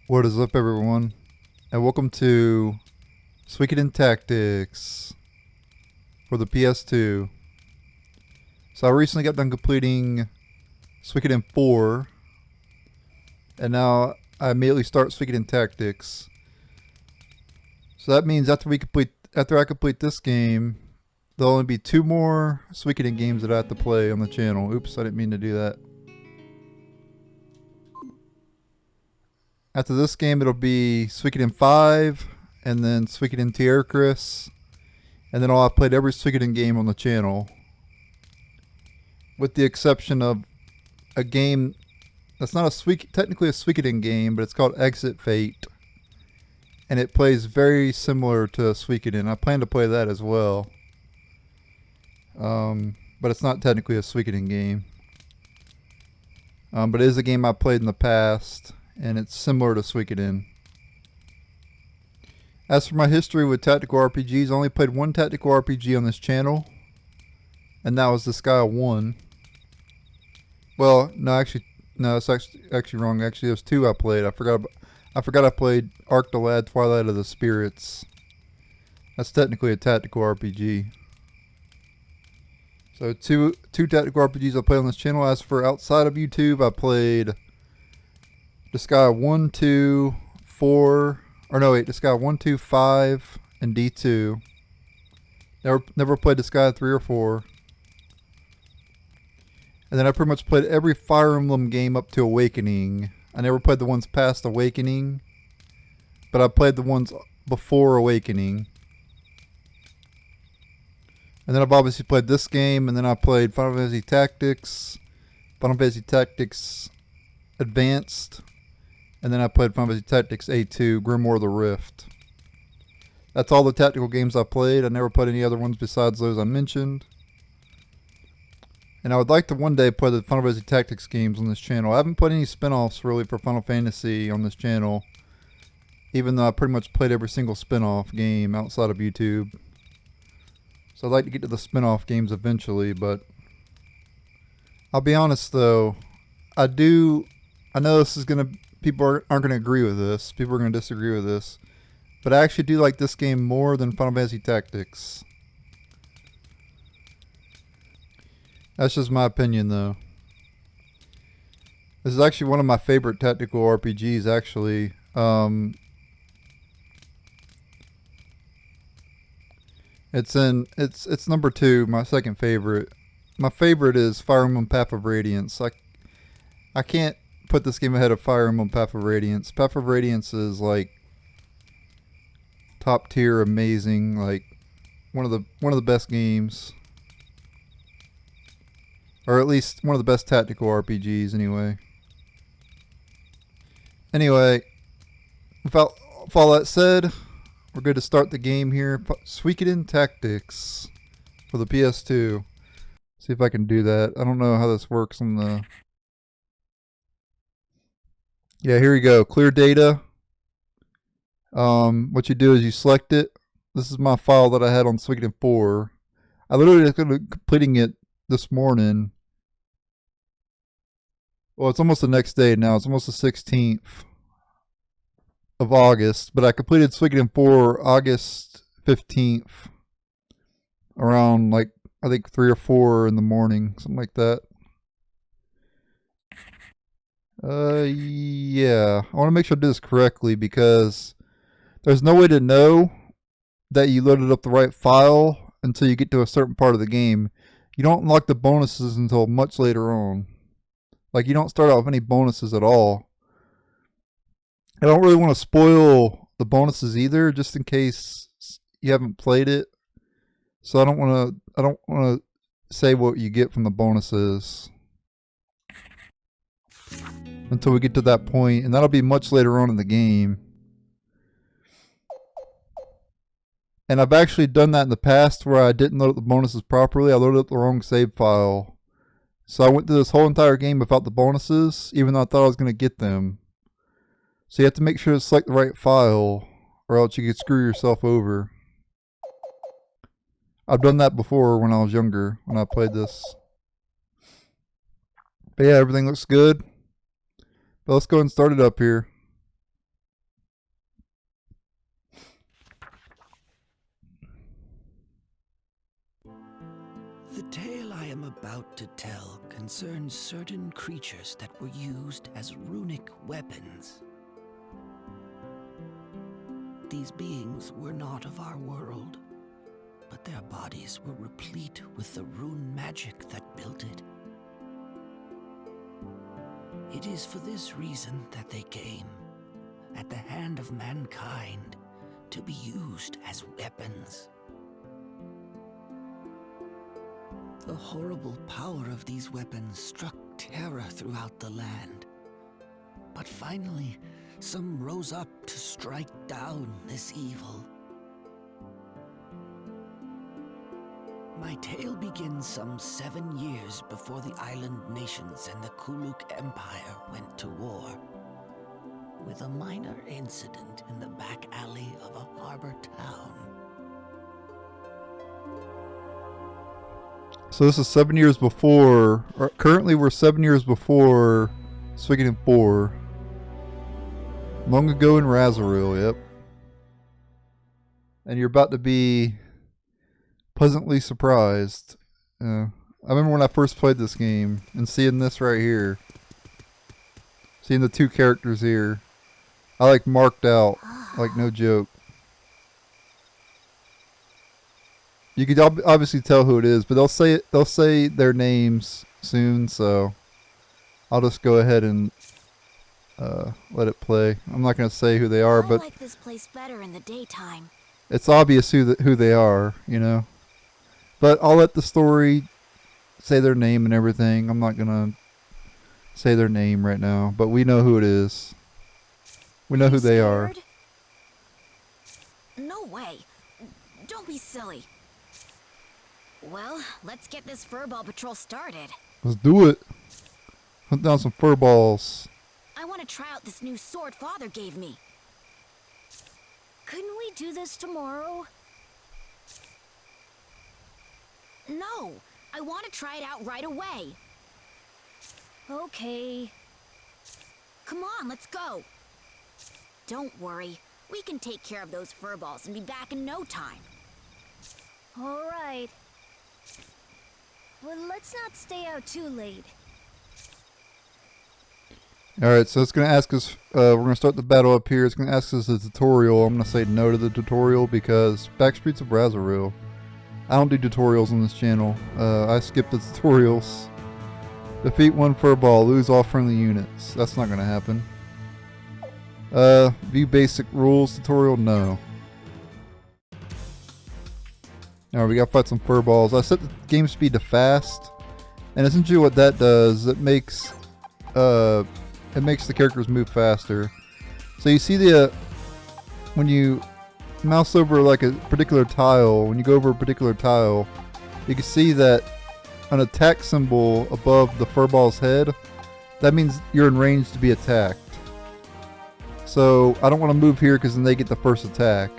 What is up, everyone, and welcome to Suikoden Tactics for the PS2. So I recently got done completing Suikoden 4, and now I immediately start Suikoden Tactics. So that means after I complete this game, there'll only be 2 more Suikoden games that I have to play on the channel. Oops, I didn't mean to do that. After this game, it'll be Suikoden 5, and then Suikoden jrpgs, and then I'll have played every Suikoden game on the channel, with the exception of a game that's not technically a Suikoden game, but it's called Exit Fate, and it plays very similar to Suikoden. I plan to play that as well, but it's not technically a Suikoden game. But it is a game I played in the past, and it's similar to Suikoden. As for my history with tactical RPGs, I only played one tactical RPG on this channel, and that was Disgaea 1. Well, no, it's actually wrong. Actually, there's 2 I played. I forgot I played Arc the Lad Twilight of the Spirits. That's technically a tactical RPG. So two tactical RPGs I played on this channel. As for outside of YouTube, I played Disgaea 1, 2, 4, or no wait, Disgaea 1, 2, 5, and D2. Never played Disgaea 3 or 4. And then I pretty much played every Fire Emblem game up to Awakening. I never played the ones past Awakening, but I played the ones before Awakening. And then I've obviously played this game, and then I played Final Fantasy Tactics, Final Fantasy Tactics Advanced, and then I played Final Fantasy Tactics A2, Grimoire of the Rift. That's all the tactical games I played. I never played any other ones besides those I mentioned. And I would like to one day play the Final Fantasy Tactics games on this channel. I haven't played any spin-offs really for Final Fantasy on this channel, even though I pretty much played every single spin-off game outside of YouTube. So I'd like to get to the spin-off games eventually, but I'll be honest though, I know this is people aren't going to agree with this. People are going to disagree with this. But I actually do like this game more than Final Fantasy Tactics. That's just my opinion though. This is actually one of my favorite tactical RPGs actually. It's number 2, my second favorite. My favorite is Fire Emblem Path of Radiance. I can't put this game ahead of Fire Emblem Path of Radiance. Path of Radiance is like top tier, amazing, like one of the best games, or at least one of the best tactical RPGs anyway. Anyway, with all that said, we're good to start the game here. Suikoden Tactics for the PS2. See if I can do that. I don't know how this works on the... Yeah, here you go. Clear data. What you do is you select it. This is my file that I had on Suikoden 4. I literally just got completing it this morning. Well, it's almost the next day now. It's almost the 16th of August, but I completed Suikoden 4 August 15th around like I think 3 or 4 in the morning, something like that. Yeah, I want to make sure I do this correctly because there's no way to know that you loaded up the right file until you get to a certain part of the game. You don't unlock the bonuses until much later on. Like, you don't start out with any bonuses at all. I don't really want to spoil the bonuses either, just in case you haven't played it. So I don't want to say what you get from the bonuses until we get to that point, and that'll be much later on in the game. And I've actually done that in the past where I didn't load up the bonuses properly. I loaded up the wrong save file. So I went through this whole entire game without the bonuses, even though I thought I was going to get them. So you have to make sure to select the right file, or else you could screw yourself over. I've done that before when I was younger, when I played this. But yeah, everything looks good. But let's go ahead and start it up here. about to tell concerns certain creatures that were used as runic weapons. These beings were not of our world, but their bodies were replete with the rune magic that built it. It is for this reason that they came, at the hand of mankind, to be used as weapons. The horrible power of these weapons struck terror throughout the land. But finally, some rose up to strike down this evil. My tale begins some 7 years before the island nations and the Kuluk Empire went to war, with a minor incident in the back alley of a harbor town. So this is 7 years before, or currently we're 7 years before Suikoden 4. Long ago in Razoril, yep. And you're about to be pleasantly surprised. I remember when I first played this game and seeing this right here. Seeing the two characters here. I like marked out, like no joke. You could obviously tell who it is, but they'll say their names soon, so I'll just go ahead and let it play. I'm not going to say who they are, but I like this place better in the daytime. It's obvious who they are, you know. But I'll let the story say their name and everything. I'm not going to say their name right now, but we know who it is. We know who they are. No way. Don't be silly. Well, let's get this Furball Patrol started. Let's do it. Hunt down some furballs. I want to try out this new sword Father gave me. Couldn't we do this tomorrow? No, I want to try it out right away. Okay. Come on, let's go. Don't worry, we can take care of those furballs and be back in no time. All right. But let's not stay out too late. Alright, so it's going to ask us, we're going to start the battle up here. It's going to ask us a tutorial. I'm going to say no to the tutorial because Backstreets of Razoril. I don't do tutorials on this channel. I skip the tutorials. Defeat one furball, lose all friendly units. That's not going to happen. View basic rules tutorial, no. Alright, we got to fight some furballs. I set the game speed to fast. And essentially what that does, it makes the characters move faster. So you see when you mouse over like a particular tile, when you go over a particular tile, you can see that an attack symbol above the furball's head, that means you're in range to be attacked. So I don't want to move here because then they get the first attack.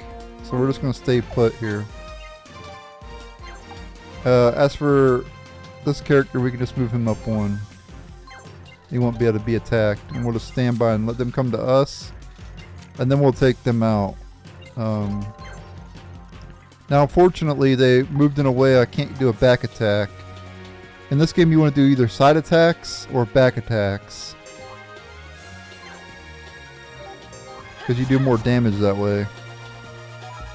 So we're just going to stay put here. As for this character, we can just move him up one. He won't be able to be attacked, and we'll just stand by and let them come to us, and then we'll take them out. Now unfortunately they moved in a way I can't do a back attack. In this game you want to do either side attacks or back attacks, because you do more damage that way.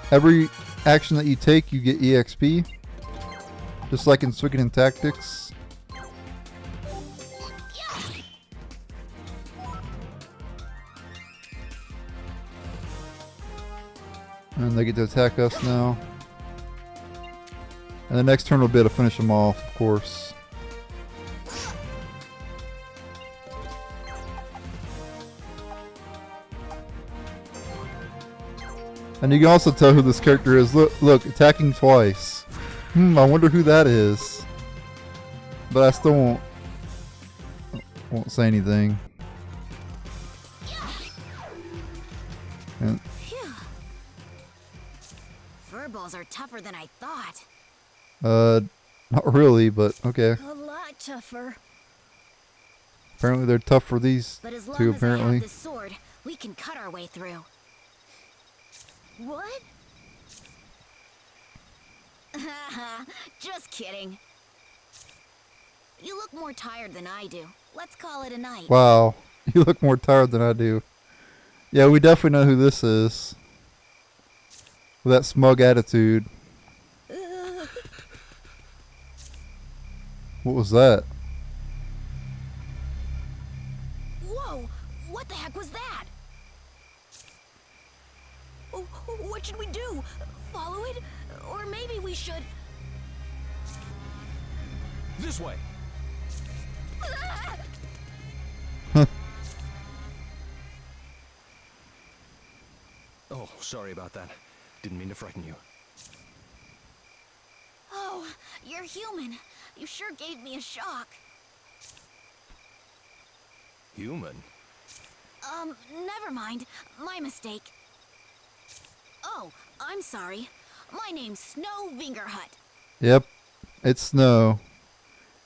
Every action that you take you get EXP, just like in Suikoden Tactics. And they get to attack us now. And the next turn will be able to finish them off, of course. And you can also tell who this character is. Look, attacking twice. I wonder who that is. But I still won't say anything. And Furballs are tougher than I thought. not really, but okay. A lot tougher. Apparently they're tough for these But as long two, as I apparently. have this sword, we can cut our way through. What? Just kidding. You look more tired than I do. Let's call it a night. Wow, you look more tired than I do. Yeah, we definitely know who this is. With that smug attitude. What was that? Whoa! What the heck was that? Oh, what should we do? Follow it? Or maybe we should... This way. Oh, sorry about that. Didn't mean to frighten you. Oh, you're human. You sure gave me a shock. Human? Never mind. My mistake. Oh, I'm sorry. My name's Snow Vingerhut. Yep, it's Snow.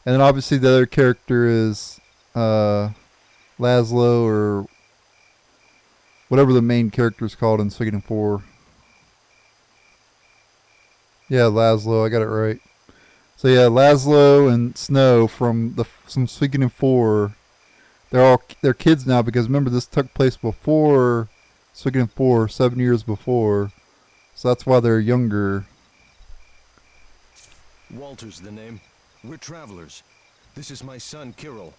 And then obviously the other character is Laszlo, or whatever the main character is called in Suikoden 4. Yeah, Laszlo, I got it right. So yeah, Laszlo and Snow from Suikoden 4. They're kids now, because remember this took place before Suikoden 4, 7 years before. So that's why they're younger. Walter's the name. We're travelers. This is my son, Kirill.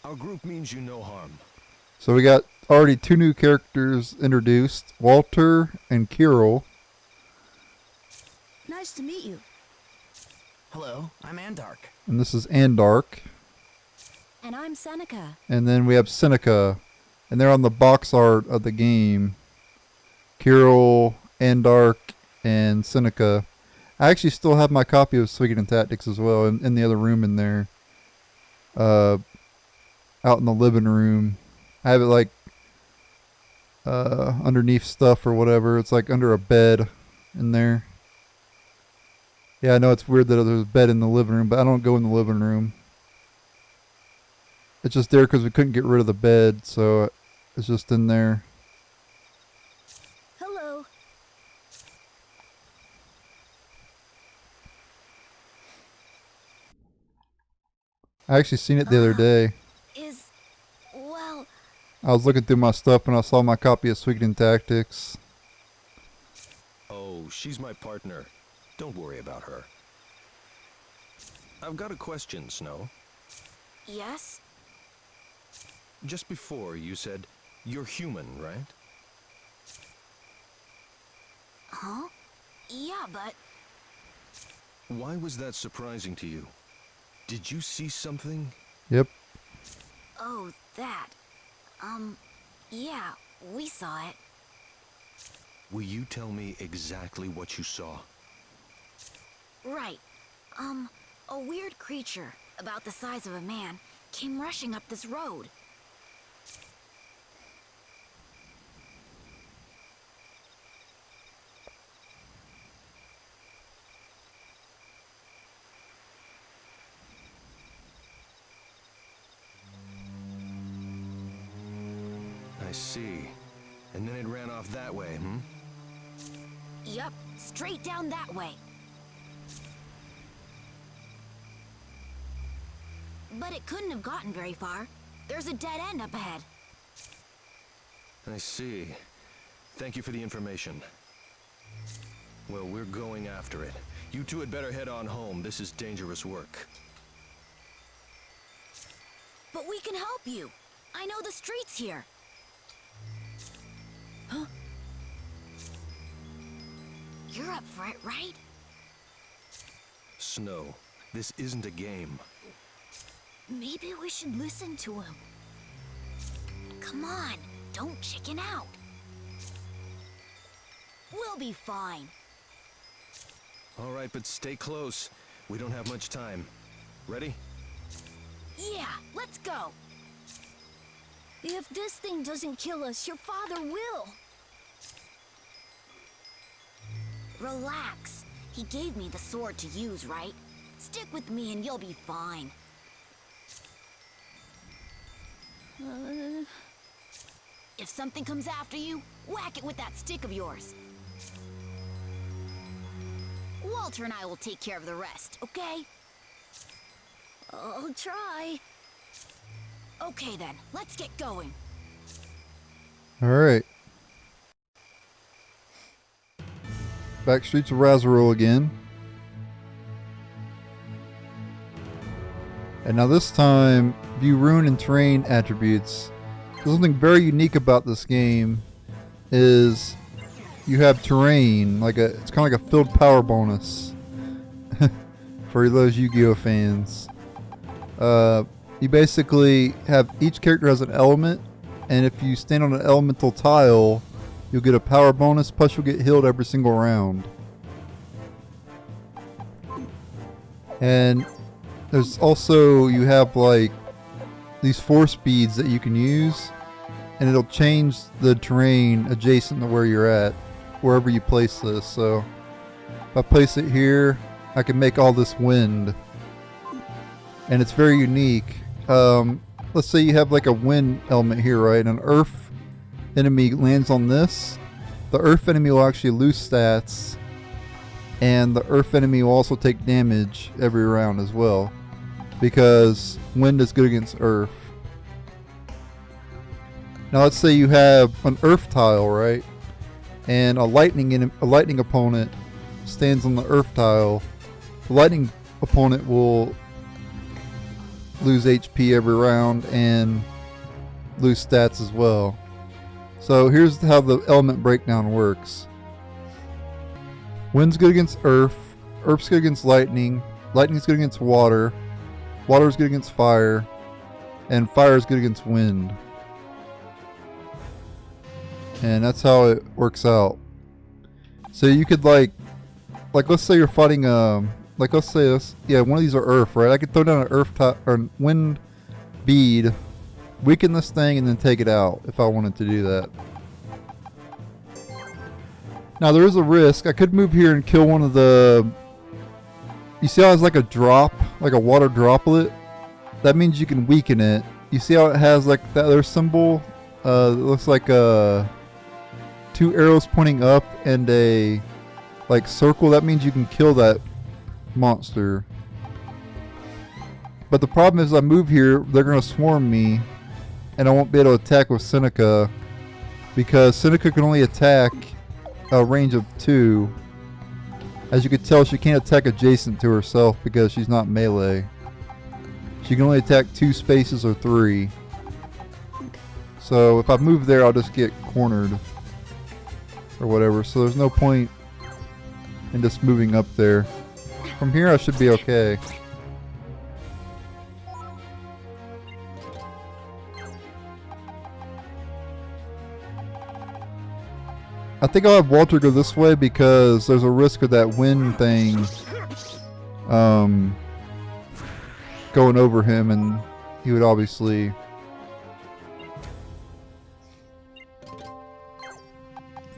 Our group means you no harm. So we got already 2 new characters introduced, Walter and Kirill. Nice to meet you. Hello, I'm Andark. And this is Andark. And I'm Seneca. And then we have Seneca. And they're on the box art of the game. Kirill, Andark, and Seneca. I actually still have my copy of Suikoden Tactics as well in the other room in there. Out in the living room. I have it like underneath stuff or whatever. It's like under a bed in there. Yeah, I know it's weird that there's a bed in the living room, but I don't go in the living room. It's just there because we couldn't get rid of the bed, so it's just in there. Hello. I actually seen it the other day. Well... I was looking through my stuff and I saw my copy of Suikoden Tactics. Oh, she's my partner. Don't worry about her. I've got a question, Snow. Yes? Just before, you said you're human, right? Huh? Yeah, but... Why was that surprising to you? Did you see something? Yep. Oh, that. Yeah, we saw it. Will you tell me exactly what you saw? Right. A weird creature, about the size of a man, came rushing up this road. I see. And then it ran off that way, hmm? Yup, straight down that way. But it couldn't have gotten very far. There's a dead end up ahead. I see. Thank you for the information. Well, we're going after it. You two had better head on home. This is dangerous work. But we can help you. I know the streets here. Huh? You're up for it, right? Snow, this isn't a game. Maybe we should listen to him. Come on, don't chicken out. We'll be fine. All right, but stay close. We don't have much time. Ready? Yeah, let's go. If this thing doesn't kill us, your father will. Relax. He gave me the sword to use, right? Stick with me and you'll be fine. If something comes after you, whack it with that stick of yours. Walter and I will take care of the rest, okay? I'll try. Okay then, let's get going. Alright. Back streets of Razaril again. And now this time, view rune and terrain attributes. There's something very unique about this game is you have terrain, it's kind of like a filled power bonus for those Yu-Gi-Oh fans. You basically have each character has an element, and if you stand on an elemental tile, you'll get a power bonus, plus you'll get healed every single round. And there's also, you have like these force beads that you can use, and it'll change the terrain adjacent to where you're at, wherever you place this. So if I place it here, I can make all this wind, and it's very unique. Let's say you have like a wind element here, right? An earth enemy lands on this. The earth enemy will actually lose stats, and the earth enemy will also take damage every round as well, because wind is good against earth. Now let's say you have an earth tile, right? And a lightning opponent stands on the earth tile. The lightning opponent will lose HP every round and lose stats as well. So here's how the element breakdown works. Wind's good against earth, earth's good against lightning, lightning's good against water, water's good against fire, and fire is good against wind. And that's how it works out. So you could like let's say you're fighting let's say this, yeah, one of these are earth, right? I could throw down an earth or wind bead, weaken this thing, and then take it out if I wanted to do that. Now there is a risk. I could move here and kill one of the. You see how it's like a drop, like a water droplet? That means you can weaken it. You see how it has like that other symbol? It looks like two arrows pointing up and a like circle. That means you can kill that monster. But the problem is I move here, they're going to swarm me, and I won't be able to attack with Seneca, because Seneca can only attack a range of 2. As you can tell, she can't attack adjacent to herself because she's not melee. She can only attack 2 spaces or 3. So if I move there, I'll just get cornered or whatever. So there's no point in just moving up there. From here I should be okay. I think I'll have Walter go this way because there's a risk of that wind thing going over him, and he would obviously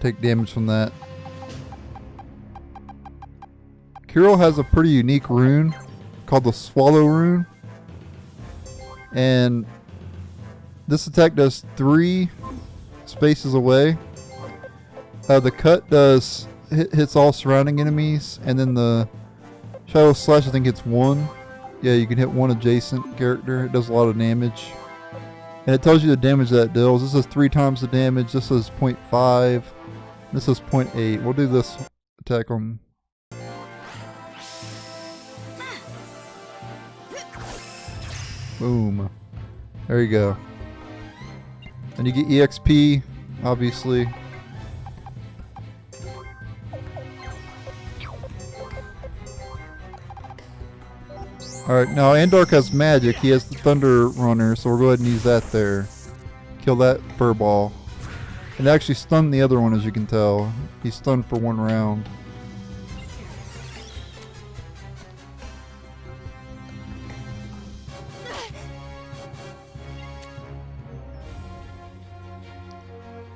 take damage from that. Kirill has a pretty unique rune called the Swallow rune, and this attack does 3 spaces away. The cut does hits all surrounding enemies, and then the Shadow Slash I think hits 1. Yeah, you can hit 1 adjacent character. It does a lot of damage, and it tells you the damage that it deals. This is 3 times the damage. This is 0.5. This is 0.8. We'll do this attack on. Boom. There you go. And you get EXP, obviously. Alright, now Andark has magic. He has the Thunder Runner, so we'll go ahead and use that there. Kill that Furball. And actually stun the other one, as you can tell. He's stunned for 1 round.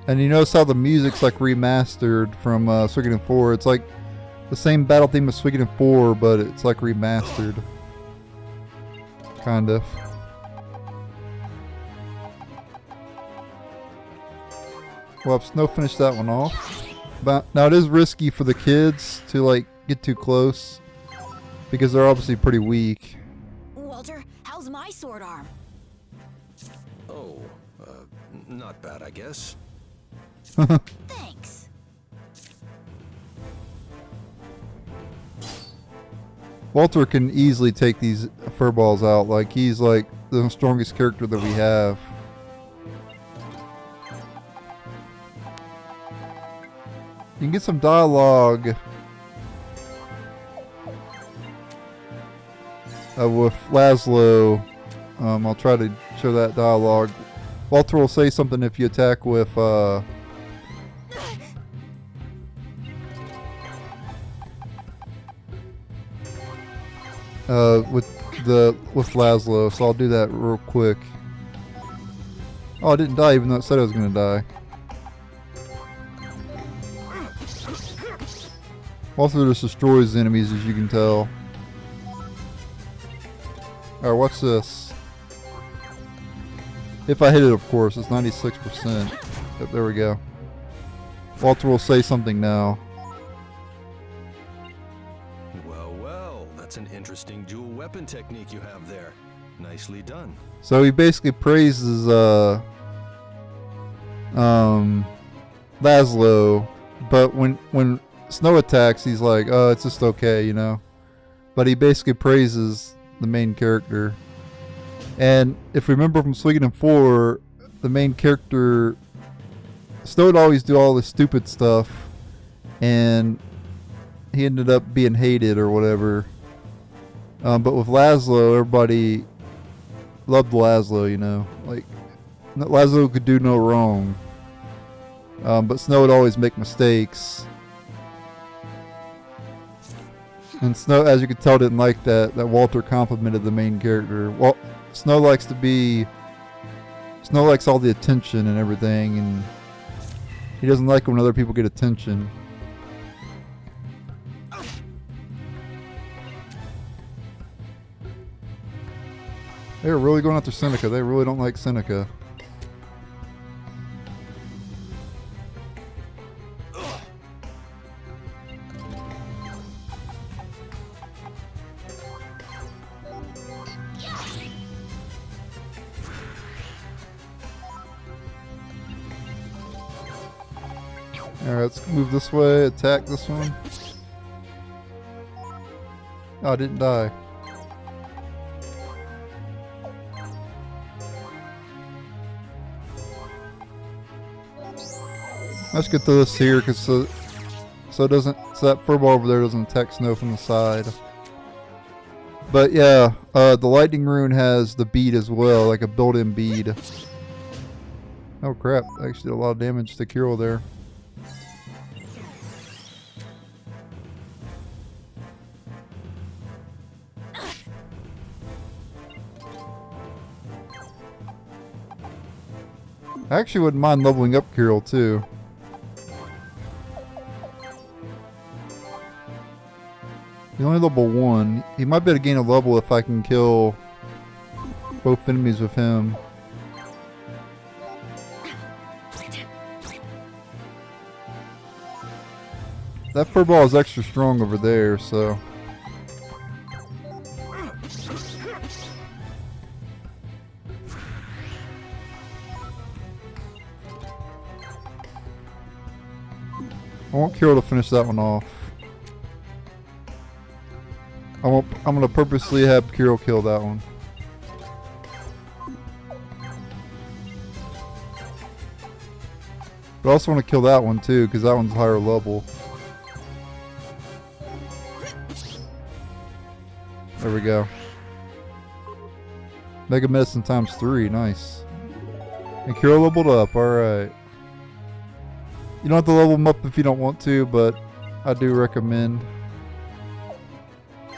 And you notice how the music's like remastered from Suikoden 4. It's like the same battle theme as Suikoden 4, but it's like remastered. Kind of. Well, Snow finished that one off. But now it is risky for the kids to like get too close, because they're obviously pretty weak. Walter, Walter. How's my sword arm? Oh, not bad, I guess. Thanks. Walter can easily take these furballs out. Like, he's like the strongest character that we have. You can get some dialogue with Laszlo. I'll try to show that dialogue. Walter will say something if you attack with with Laszlo, so I'll do that real quick. Oh, I didn't die even though it said I was gonna die. Walter just destroys enemies, as you can tell. Alright, watch this. If I hit it, of course, it's 96%. Yep, there we go. Walter will say something now. Well, that's an interesting dual weapon technique you have there. Nicely done. So he basically praises Laszlo, but when Snow attacks, he's like, oh, it's just okay, you know. But he basically praises the main character. And if you remember from Suikoden 4, the main character, Snow would always do all this stupid stuff, and he ended up being hated or whatever. But with Laszlo, everybody loved Laszlo, you know. Like, Laszlo could do no wrong. But Snow would always make mistakes. And Snow, as you could tell, didn't like that Walter complimented the main character. Well, Snow likes all the attention and everything, and he doesn't like when other people get attention. They're really going after Seneca. They really don't like Seneca. Alright, let's move this way, attack this one. Oh, I didn't die. Let's get through this here, cause so that furball over there doesn't attack Snow from the side. But yeah, the lightning rune has the bead as well, like a built-in bead. Oh crap! I actually did a lot of damage to Kirill there. I actually wouldn't mind leveling up Kirill too. He's only level 1. He might be able to gain a level if I can kill both enemies with him. That furball is extra strong over there, so... I want Kirill to finish that one off. I'm gonna purposely have Kirill kill that one. But I also want to kill that one too, because that one's higher level. There we go. Mega Medicine times 3, nice. And Kirill leveled up, alright. You don't have to level him up if you don't want to, but I do recommend.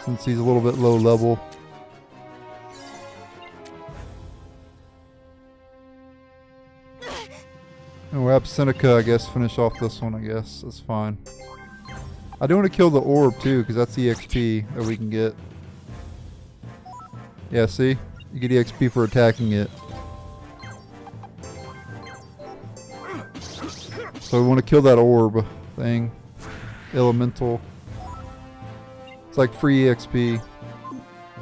Since he's a little bit low level. And we'll have Seneca, I guess, finish off this one, I guess. That's fine. I do want to kill the orb too, because that's EXP that we can get. Yeah, see? You get EXP for attacking it. So we want to kill that orb thing. Elemental. It's like free EXP.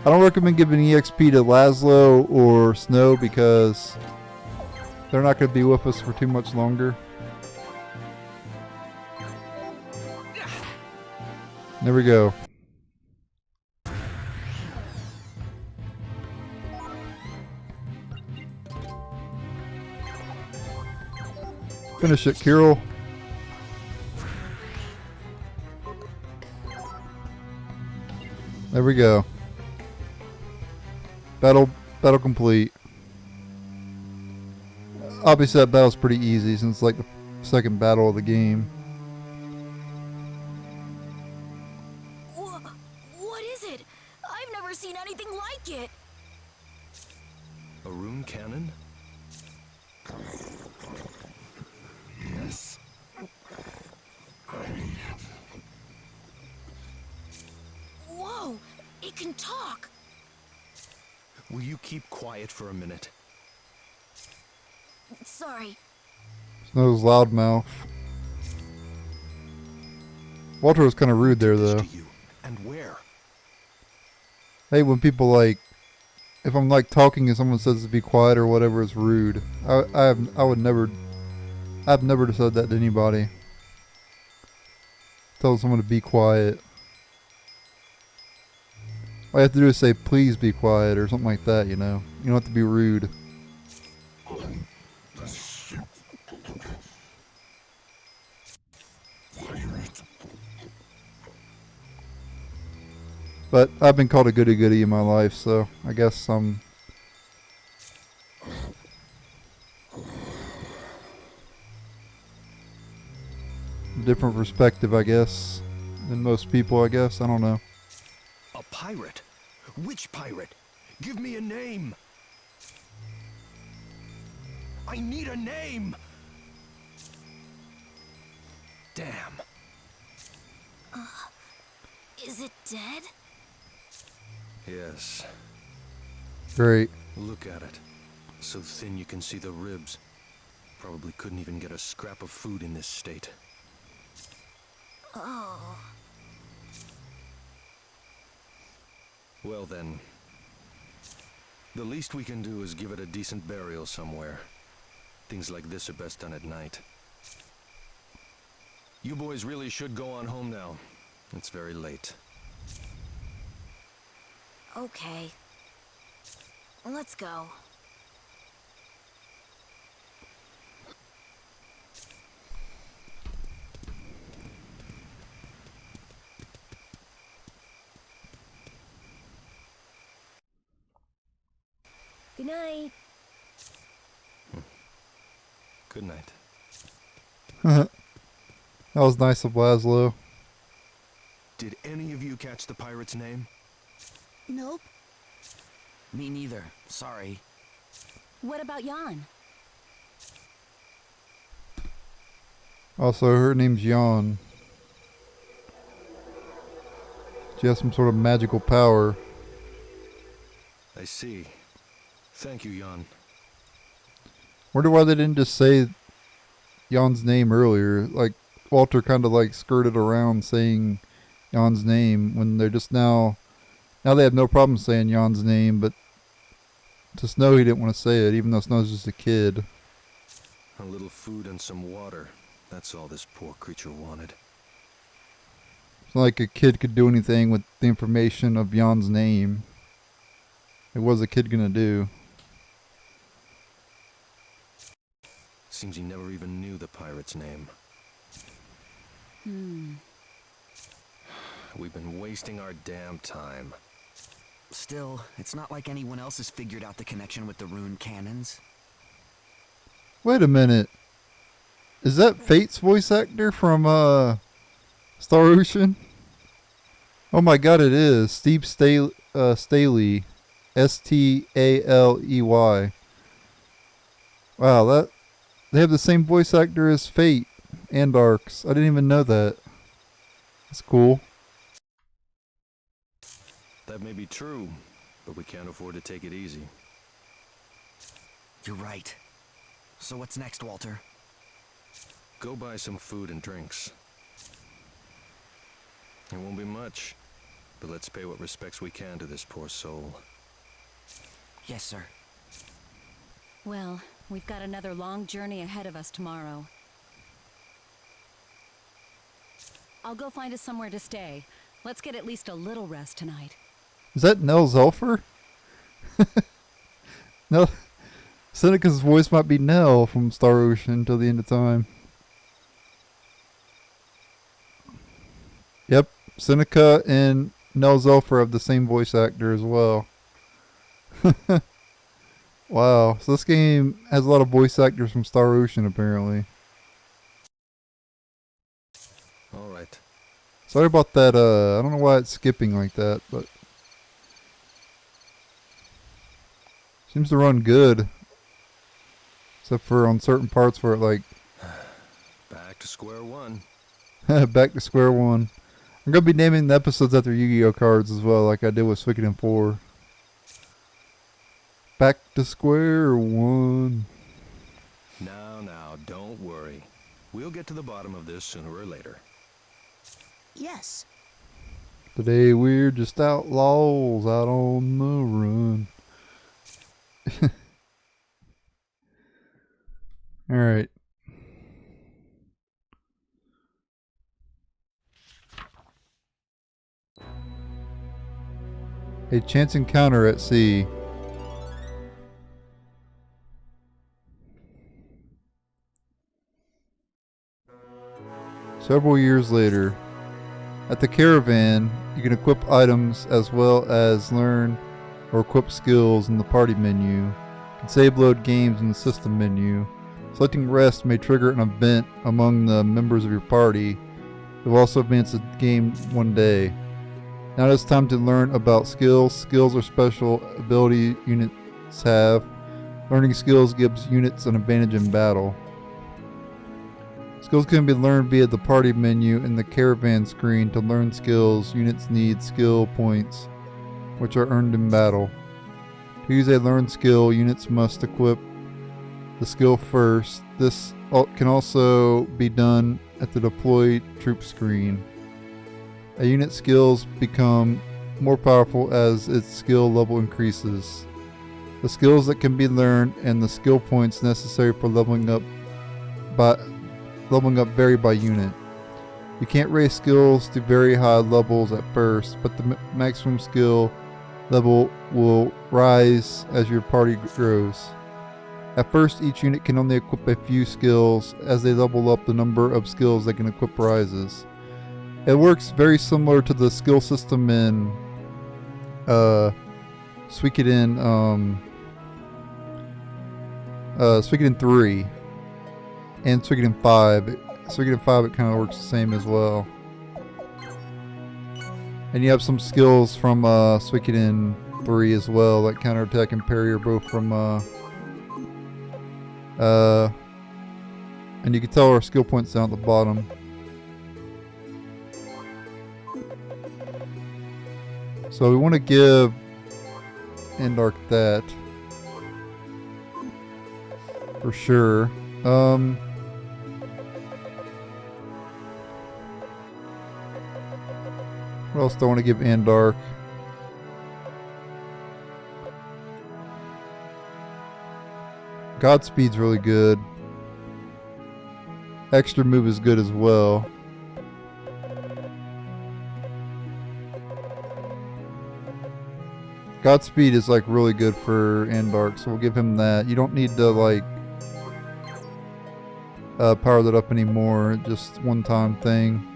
I don't recommend giving EXP to Laszlo or Snow because they're not going to be with us for too much longer. There we go. Finish it, Kirill. There we go. Battle complete. Obviously that battle's pretty easy since it's like the second battle of the game. What is it? I've never seen anything like it. A rune cannon? Yes. Whoa! It can talk. Will you keep quiet for a minute? Sorry. Snow's loudmouth. Walter was kind of rude there, This though. to you, and where? Hey, when people like, if I'm like talking and someone says to be quiet or whatever, it's rude. I've never said that to anybody. Tell someone to be quiet. All you have to do is say, please be quiet or something like that, you know. You don't have to be rude. But I've been called a goody-goody in my life, so I guess I'm different perspective, I guess, than most people, I guess. I don't know. A pirate? Which pirate? Give me a name! I need a name! Damn. Is it dead? Yes. Great. Look at it. So thin you can see the ribs. Probably couldn't even get a scrap of food in this state. Oh. Well then, the least we can do is give it a decent burial somewhere. Things like this are best done at night. You boys really should go on home now. It's very late. Okay. Let's go. Good night. Good night. That was nice of Laszlo. Did any of you catch the pirate's name? Nope. Me neither. Sorry. What about Jan? Also, her name's Jan. She has some sort of magical power. I see. Thank you, Jan. Wonder why they didn't just say Jan's name earlier. Like, Walter kind of like skirted around saying Jan's name when they're just now they have no problem saying Jan's name, but to Snow he didn't want to say it, even though Snow's just a kid. A little food and some water. That's all this poor creature wanted. It's not like a kid could do anything with the information of Jan's name. Like, what was a kid gonna do? Seems he never even knew the pirate's name. We've been wasting our damn time. Still, it's not like anyone else has figured out the connection with the rune cannons. Wait a minute. Is that Fate's voice actor from Star Ocean? Oh my god, it is. Steve Staley. Staley. Wow, they have the same voice actor as Fate and Arcs. I didn't even know that. That's cool. That may be true, but we can't afford to take it easy. You're right. So what's next, Walter? Go buy some food and drinks. It won't be much. but let's pay what respects we can to this poor soul. Yes, sir. Well, we've got another long journey ahead of us tomorrow. I'll go find us somewhere to stay. Let's get at least a little rest tonight. Is that Nell Zelfer? No, Seneca's voice might be Nell from Star Ocean until the end of time. Yep, Seneca and Nell Zelfer have the same voice actor as well. Wow, so this game has a lot of voice actors from Star Ocean apparently. Alright. Sorry about that, I don't know why it's skipping like that, but seems to run good. Except for on certain parts where it like Back to square one. back to square one. I'm gonna be naming the episodes after Yu-Gi-Oh cards as well, like I did with Suikoden 4. Back to square one. Now, don't worry. We'll get to the bottom of this sooner or later. Yes. Today we're just outlaws out on the run. Alright. A chance encounter at sea. Several years later, at the caravan, you can equip items as well as learn or equip skills in the party menu. You can save load games in the system menu. Selecting rest may trigger an event among the members of your party. It will also advance the game one day. Now it's time to learn about skills. Skills are special ability units have. Learning skills gives units an advantage in battle. Skills can be learned via the party menu in the caravan screen. To learn skills, units need skill points, which are earned in battle. To use a learned skill, units must equip the skill first. This can also be done at the deploy troop screen. A unit's skills become more powerful as its skill level increases. The skills that can be learned and the skill points necessary for leveling up vary by unit. You can't raise skills to very high levels at first, but the maximum skill level will rise as your party grows. At first, each unit can only equip a few skills. As they level up, the number of skills they can equip rises. It works very similar to the skill system in Suikoden, Suikoden 3 and Suikoden 5. Suikoden 5 it kind of works the same as well. And you have some skills from Suikoden 3 as well, like counterattack and parry are both from and you can tell our skill points down at the bottom. So we want to give Endark that for sure. What else do I want to give Endark? Godspeed's really good. Extra move is good as well. Godspeed is like really good for Endark, so we'll give him that. You don't need to like power that up anymore, just one time thing.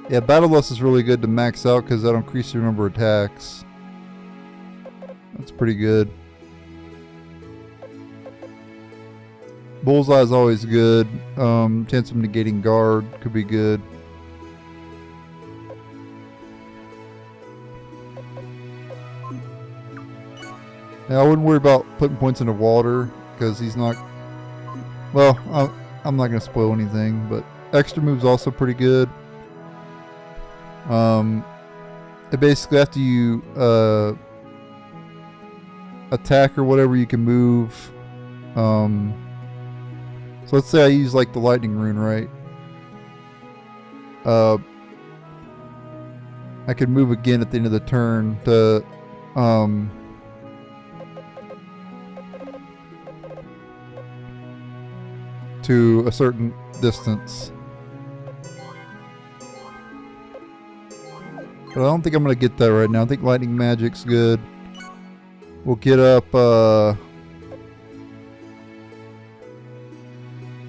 Yeah, Battle Lust is really good to max out because that'll increase your number of attacks. That's pretty good. Bullseye is always good. Chance of negating guard could be good. Yeah, I wouldn't worry about putting points into water because he's not. Well, I'm not gonna spoil anything, but extra move's also pretty good. It basically after you attack or whatever, you can move. So So let's say I use like the lightning rune, right? I could move again at the end of the turn to a certain distance. But I don't think I'm going to get that right now. I think lightning magic's good. We'll get up,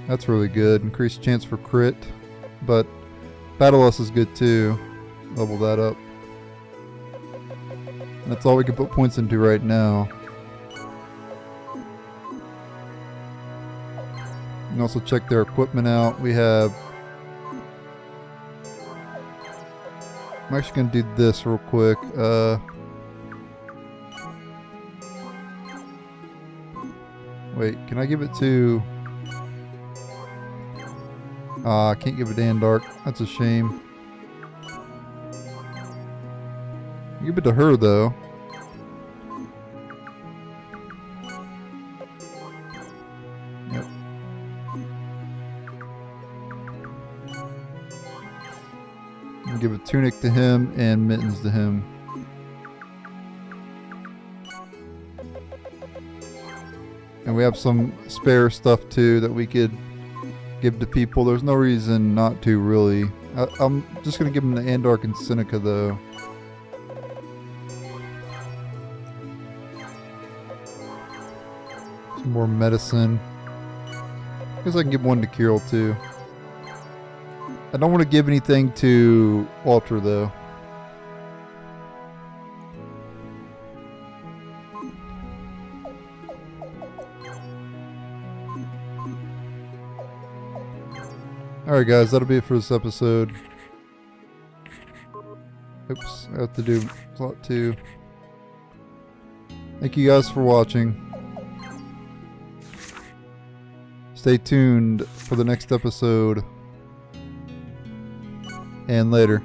that's really good. Increased chance for crit. But Battle-Us is good too. Level that up. That's all we can put points into right now. You can also check their equipment out. We have... I'm actually going to do this real quick. Wait, can I give it to... I can't give it to Andark. That's a shame. Give it to her, though. Yep. I'll give a tunic to him and mittens to him. And we have some spare stuff, too, that we could give to people. There's no reason not to, really. I'm just going to give them to Andark and Seneca, though. Some more medicine. I guess I can give one to Kirill, too. I don't want to give anything to Walter, though. Alright guys, that'll be it for this episode. Oops, I have to do plot 2. Thank you guys for watching. Stay tuned for the next episode. And later.